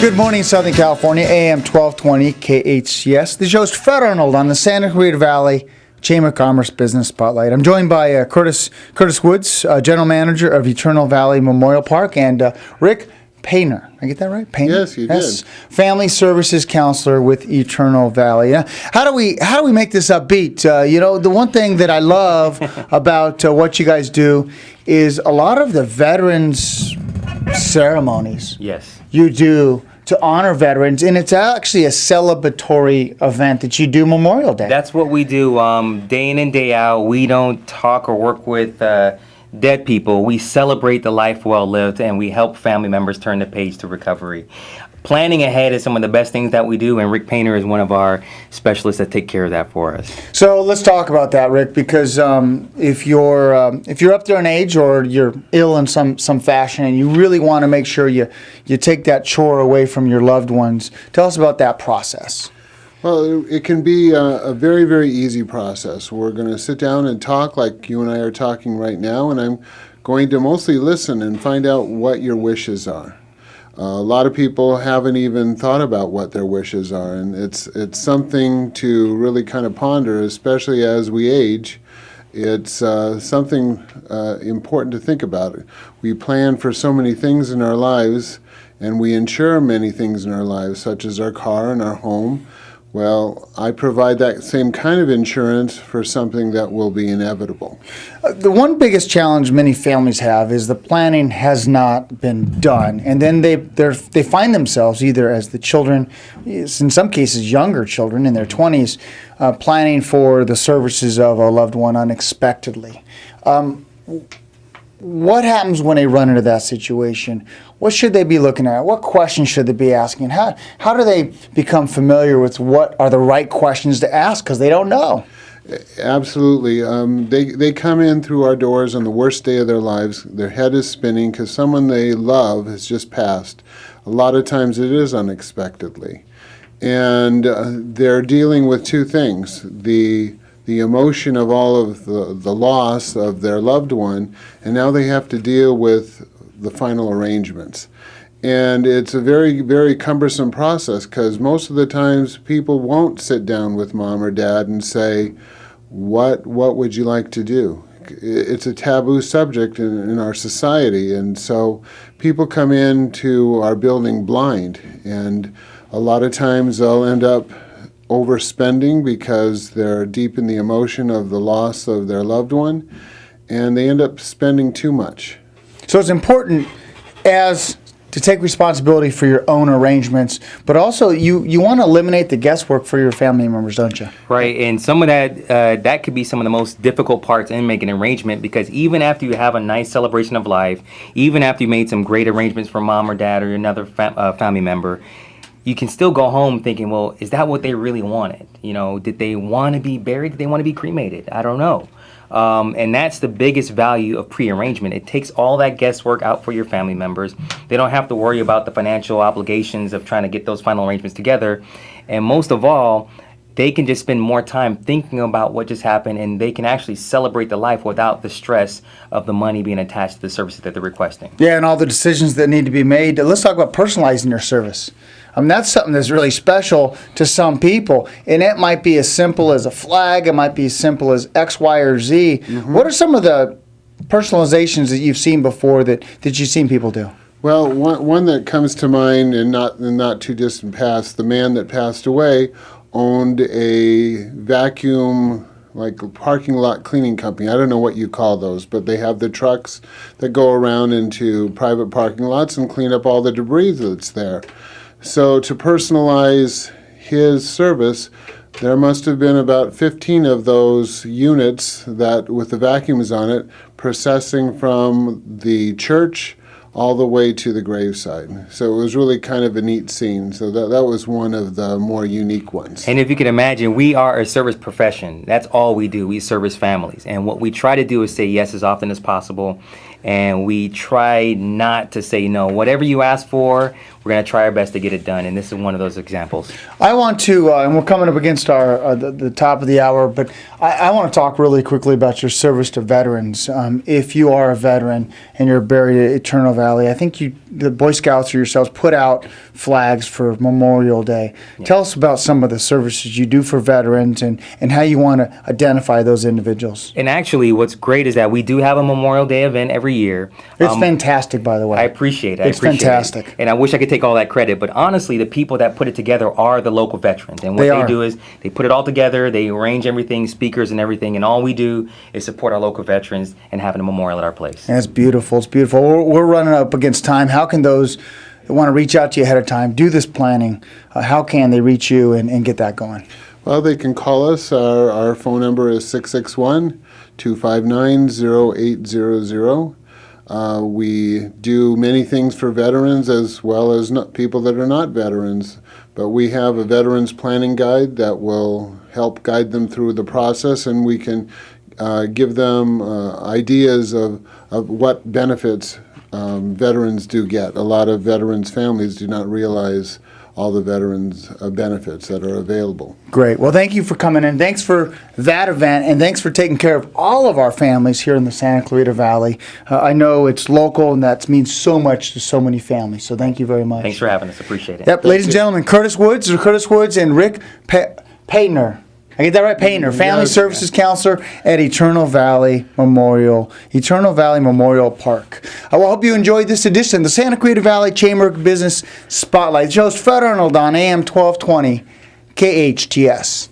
Good morning, Southern California, AM 1220 KHCS. The show's Fred Arnold on the Santa Clarita Valley Chamber of Commerce Business Spotlight. I'm joined by Curtis Woods, General Manager of Eternal Valley Memorial Park, and Rick Painter. I get that right? Painter? Yes, you did. Family Services Counselor with Eternal Valley. How do we make this upbeat? The one thing that I love about what you guys do is a lot of the veterans ceremonies. Yes. You do to honor veterans, and it's actually a celebratory event that you do Memorial Day. That's what we do day in and day out. We don't talk or work with dead people. We celebrate the life well lived, and we help family members turn the page to recovery. Planning ahead is some of the best things that we do, and Rick Painter is one of our specialists that take care of that for us. So let's talk about that, Rick, because if you're up there in age or you're ill in some fashion and you really want to make sure you take that chore away from your loved ones, tell us about that process. Well, it can be a very, very easy process. We're going to sit down and talk like you and I are talking right now, and I'm going to mostly listen and find out what your wishes are. A lot of people haven't even thought about what their wishes are, and it's something to really kind of ponder, especially as we age. It's something important to think about. We plan for so many things in our lives, and we insure many things in our lives, such as our car and our home. Well, I provide that same kind of insurance for something that will be inevitable. The one biggest challenge many families have is the planning has not been done, and then they find themselves either as the children, in some cases younger children in their 20s, planning for the services of a loved one unexpectedly. What happens when they run into that situation? What should they be looking at? What questions should they be asking? How do they become familiar with what are the right questions to ask because they don't know? Absolutely. They come in through our doors on the worst day of their lives. Their head is spinning because someone they love has just passed. A lot of times it is unexpectedly. And they're dealing with two things. The emotion of all of the loss of their loved one, and now they have to deal with the final arrangements. And it's a very, very cumbersome process because most of the times people won't sit down with mom or dad and say, what would you like to do? It's a taboo subject in our society, and so people come into our building blind, and a lot of times they'll end up overspending because they're deep in the emotion of the loss of their loved one, and they end up spending too much. So it's important to take responsibility for your own arrangements, but also you want to eliminate the guesswork for your family members, don't you? Right, and some of that could be some of the most difficult parts in making an arrangement, because even after you have a nice celebration of life, even after you made some great arrangements for mom or dad or another family member, you can still go home thinking, well, is that what they really wanted? Did they want to be buried? Did they want to be cremated? I don't know. And that's the biggest value of prearrangement. It takes all that guesswork out for your family members. They don't have to worry about the financial obligations of trying to get those final arrangements together. And most of all, they can just spend more time thinking about what just happened, and they can actually celebrate the life without the stress of the money being attached to the services that they're requesting. Yeah, and all the decisions that need to be made. Let's talk about personalizing your service. That's something that's really special to some people, and it might be as simple as a flag. It might be as simple as X, Y, or Z. Mm-hmm. What are some of the personalizations that you've seen before that you've seen people do? Well, one that comes to mind in not too distant past, the man that passed away owned a vacuum, like a parking lot cleaning company. I don't know what you call those, but they have the trucks that go around into private parking lots and clean up all the debris that's there. So to personalize his service, there must have been about 15 of those units that with the vacuums on it, processing from the church all the way to the graveside. So it was really kind of a neat scene. So that was one of the more unique ones. And if you can imagine, we are a service profession. That's all we do. We service families. And what we try to do is say yes as often as possible. and we try not to say no. Whatever you ask for, we're going to try our best to get it done, and this is one of those examples. I want to, and we're coming up against the top of the hour, but I want to talk really quickly about your service to veterans. If you are a veteran and you're buried at Eternal Valley, I think the Boy Scouts or yourselves put out flags for Memorial Day. Yeah. Tell us about some of the services you do for veterans and how you want to identify those individuals. And actually, what's great is that we do have a Memorial Day event every year. It's fantastic, by the way. I appreciate it. It's fantastic. And I wish I could take all that credit, but honestly, the people that put it together are the local veterans. And what they do is they put it all together, they arrange everything, speakers and everything, and all we do is support our local veterans and having a memorial at our place. And it's beautiful. It's beautiful. We're running up against time. How can those that want to reach out to you ahead of time, do this planning, how can they reach you and get that going? Well, they can call us. Our phone number is 661-259-0800. We do many things for veterans as well as people that are not veterans, but we have a veterans planning guide that will help guide them through the process, and we can give them ideas of what benefits veterans do get. A lot of veterans' families do not realize all the veterans' benefits that are available. Great. Well, thank you for coming in. Thanks for that event, and thanks for taking care of all of our families here in the Santa Clarita Valley. I know it's local, and that means so much to so many families, so thank you very much. Thanks for having us. Appreciate it. Yep, ladies and gentlemen, Curtis Woods and Rick Payner. I get that right? Payner, Family Services Counselor at Eternal Valley Memorial Park. I hope you enjoyed this edition of the Santa Clarita Valley Chamber of Business Spotlight. The show's Fred Arnold on AM 1220 KHTS.